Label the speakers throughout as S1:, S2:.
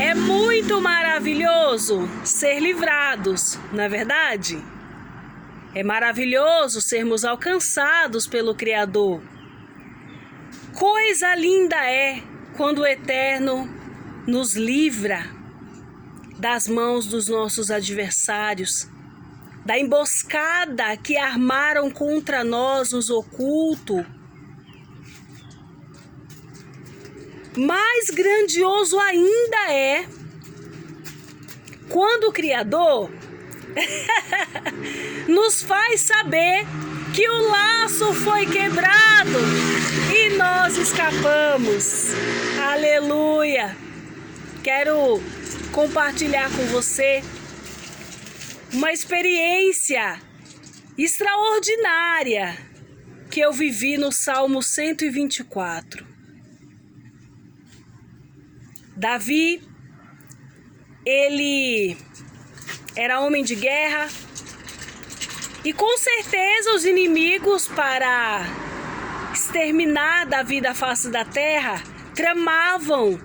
S1: É muito maravilhoso ser livrados, não é verdade? É maravilhoso sermos alcançados pelo Criador. Coisa linda é quando o Eterno nos livra das mãos dos nossos adversários, da emboscada que armaram contra nós nos oculto. Mais grandioso ainda é quando o Criador nos faz saber que o laço foi quebrado e nós escapamos. Aleluia! Quero compartilhar com você uma experiência extraordinária que eu vivi no Salmo 124. Davi, ele era homem de guerra e com certeza os inimigos, para exterminar Davi da face da terra, tramavam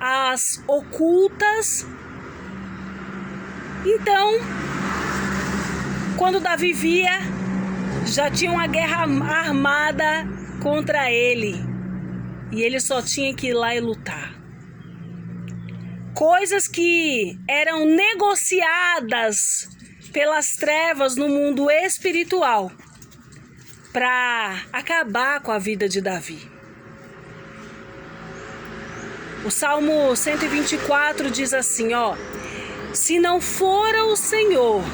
S1: as ocultas. Então, quando Davi via, já tinha uma guerra armada contra ele e ele só tinha que ir lá e lutar. Coisas que eram negociadas pelas trevas no mundo espiritual para acabar com a vida de Davi. O Salmo 124 diz assim, ó: se não fora o Senhor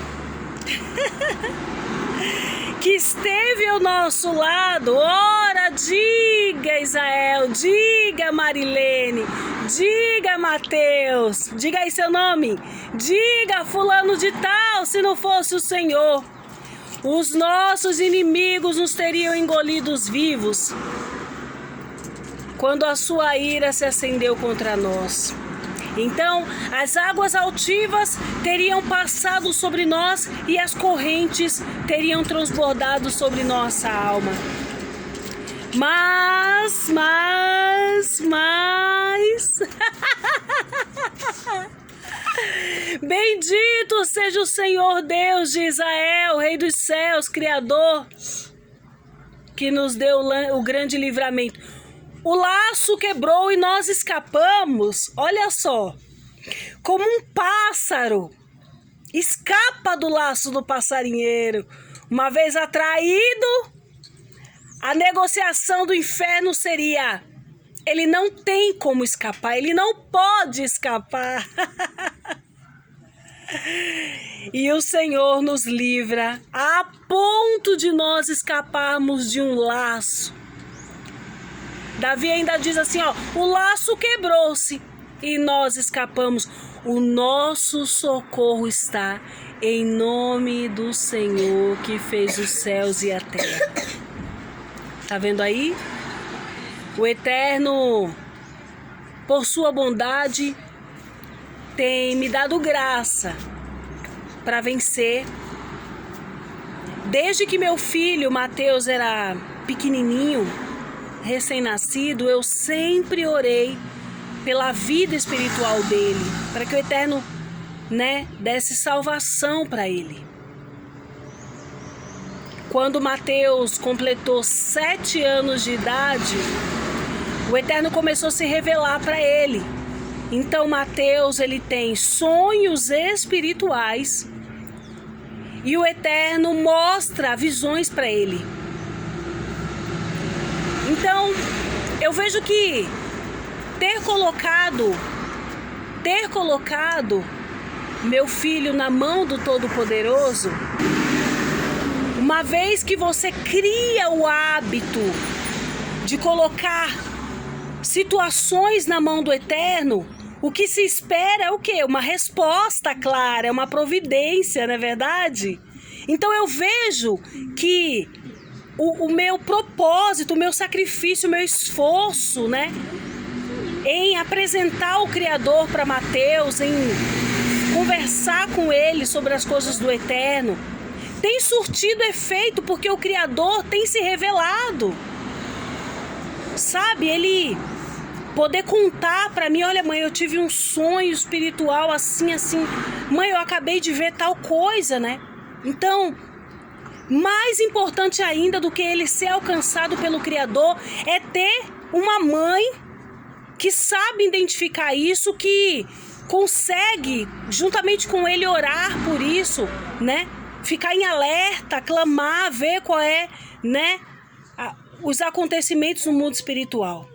S1: que esteve ao nosso lado, ora, diga Israel, diga Marilene, diga Mateus, diga aí seu nome, diga fulano de tal, se não fosse o Senhor, os nossos inimigos nos teriam engolidos vivos quando a sua ira se acendeu contra nós. Então, as águas altivas teriam passado sobre nós e as correntes teriam transbordado sobre nossa alma. Mas... Bendito seja o Senhor Deus de Israel, Rei dos céus, Criador, que nos deu o grande livramento. O laço quebrou e nós escapamos. Olha só, como um pássaro escapa do laço do passarinheiro. Uma vez atraído, a negociação do inferno seria: ele não tem como escapar, ele não pode escapar. E o Senhor nos livra a ponto de nós escaparmos de um laço. Davi ainda diz assim, ó: o laço quebrou-se e nós escapamos. O nosso socorro está em nome do Senhor que fez os céus e a terra. Tá vendo aí? O Eterno, por sua bondade, tem me dado graça para vencer. Desde que meu filho Mateus era pequenininho, recém-nascido, eu sempre orei pela vida espiritual dele, para que o Eterno, desse salvação para ele. Quando Mateus completou 7 anos de idade, o Eterno começou a se revelar para ele. Então Mateus, ele tem sonhos espirituais e o Eterno mostra visões para ele. Então, eu vejo que ter colocado meu filho na mão do Todo-Poderoso, uma vez que você cria o hábito de colocar situações na mão do Eterno, o que se espera é o quê? Uma resposta clara, uma providência, não é verdade? Então eu vejo que o meu propósito, o meu sacrifício, o meu esforço, em apresentar o Criador para Mateus, em conversar com ele sobre as coisas do Eterno, tem surtido efeito, porque o Criador tem se revelado. Sabe, ele poder contar para mim, olha mãe, eu tive um sonho espiritual assim, assim, mãe, eu acabei de ver tal coisa, né? Então, mais importante ainda do que ele ser alcançado pelo Criador é ter uma mãe que sabe identificar isso, que consegue, juntamente com ele, orar por isso, né? Ficar em alerta, clamar, ver qual é, né, os acontecimentos no mundo espiritual.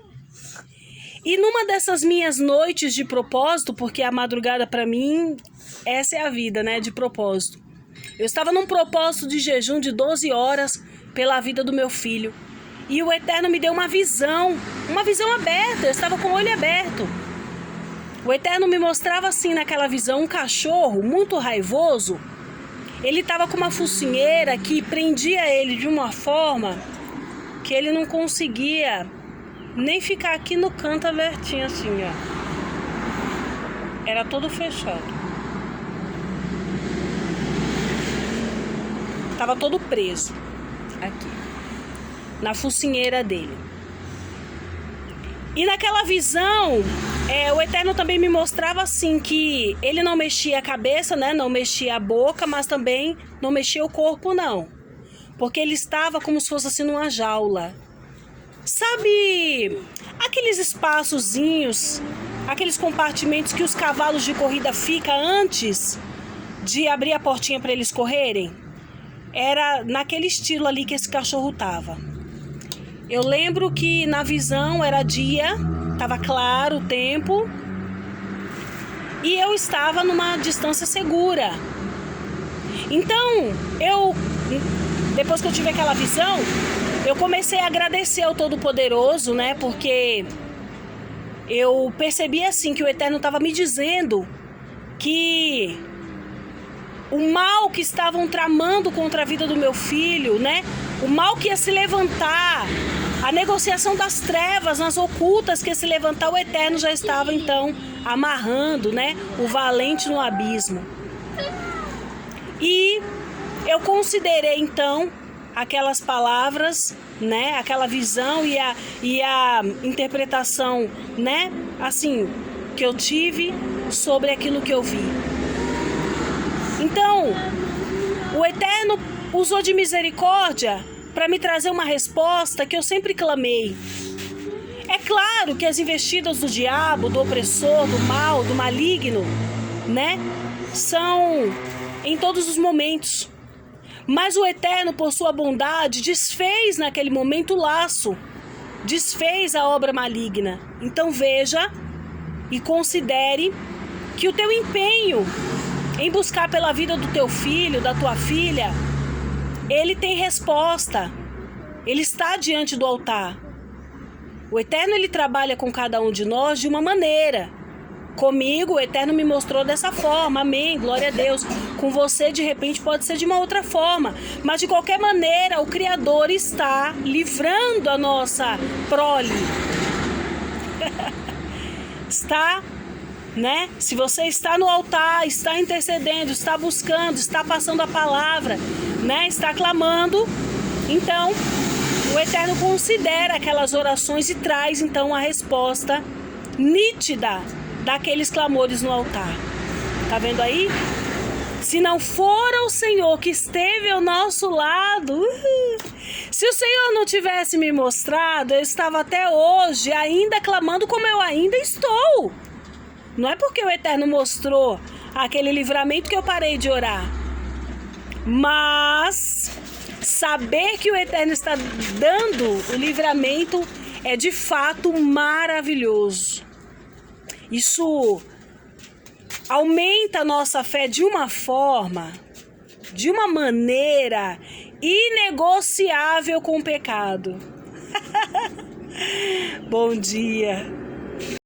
S1: E numa dessas minhas noites de propósito, porque a madrugada para mim, essa é a vida, né, de propósito. Eu estava num propósito de jejum de 12 horas pela vida do meu filho. E o Eterno me deu uma visão aberta, eu estava com o olho aberto. O Eterno me mostrava assim naquela visão um cachorro muito raivoso. Ele estava com uma focinheira que prendia ele de uma forma que ele não conseguia nem ficar aqui no canto abertinho assim, ó. Era todo fechado. Tava todo preso aqui, na focinheira dele. E naquela visão, o Eterno também me mostrava assim que ele não mexia a cabeça, né? Não mexia a boca, mas também não mexia o corpo, não. Porque ele estava como se fosse assim numa jaula. Sabe aqueles espaçozinhos, aqueles compartimentos que os cavalos de corrida ficam antes de abrir a portinha para eles correrem? Era naquele estilo ali que esse cachorro tava. Eu lembro que na visão era dia, tava claro o tempo, e eu estava numa distância segura. Então, depois que eu tive aquela visão, eu comecei a agradecer ao Todo-Poderoso, né? Porque eu percebi assim que o Eterno estava me dizendo que o mal que estavam tramando contra a vida do meu filho, né? O mal que ia se levantar, a negociação das trevas, nas ocultas que ia se levantar, o Eterno já estava então amarrando, né? O valente no abismo. E eu considerei então aquelas palavras, né? Aquela visão e a interpretação, né? Assim, que eu tive sobre aquilo que eu vi. Então, o Eterno usou de misericórdia para me trazer uma resposta que eu sempre clamei. É claro que as investidas do diabo, do opressor, do mal, do maligno, né, são em todos os momentos. Mas o Eterno, por sua bondade, desfez naquele momento o laço, desfez a obra maligna. Então veja e considere que o teu empenho em buscar pela vida do teu filho, da tua filha, ele tem resposta. Ele está diante do altar. O Eterno, ele trabalha com cada um de nós de uma maneira. Comigo, o Eterno me mostrou dessa forma. Amém, glória a Deus. Com você, de repente, pode ser de uma outra forma. Mas, de qualquer maneira, o Criador está livrando a nossa prole. Está, né? Se você está no altar, está intercedendo, está buscando, está passando a palavra, né? Está clamando, então o Eterno considera aquelas orações e traz então a resposta nítida daqueles clamores no altar. Tá vendo aí? Se não for o Senhor que esteve ao nosso lado, se o Senhor não tivesse me mostrado, eu estava até hoje ainda clamando como eu ainda estou. Não é porque o Eterno mostrou aquele livramento que eu parei de orar. Mas saber que o Eterno está dando o livramento é de fato maravilhoso. Isso aumenta a nossa fé de uma forma, de uma maneira inegociável com o pecado. Bom dia.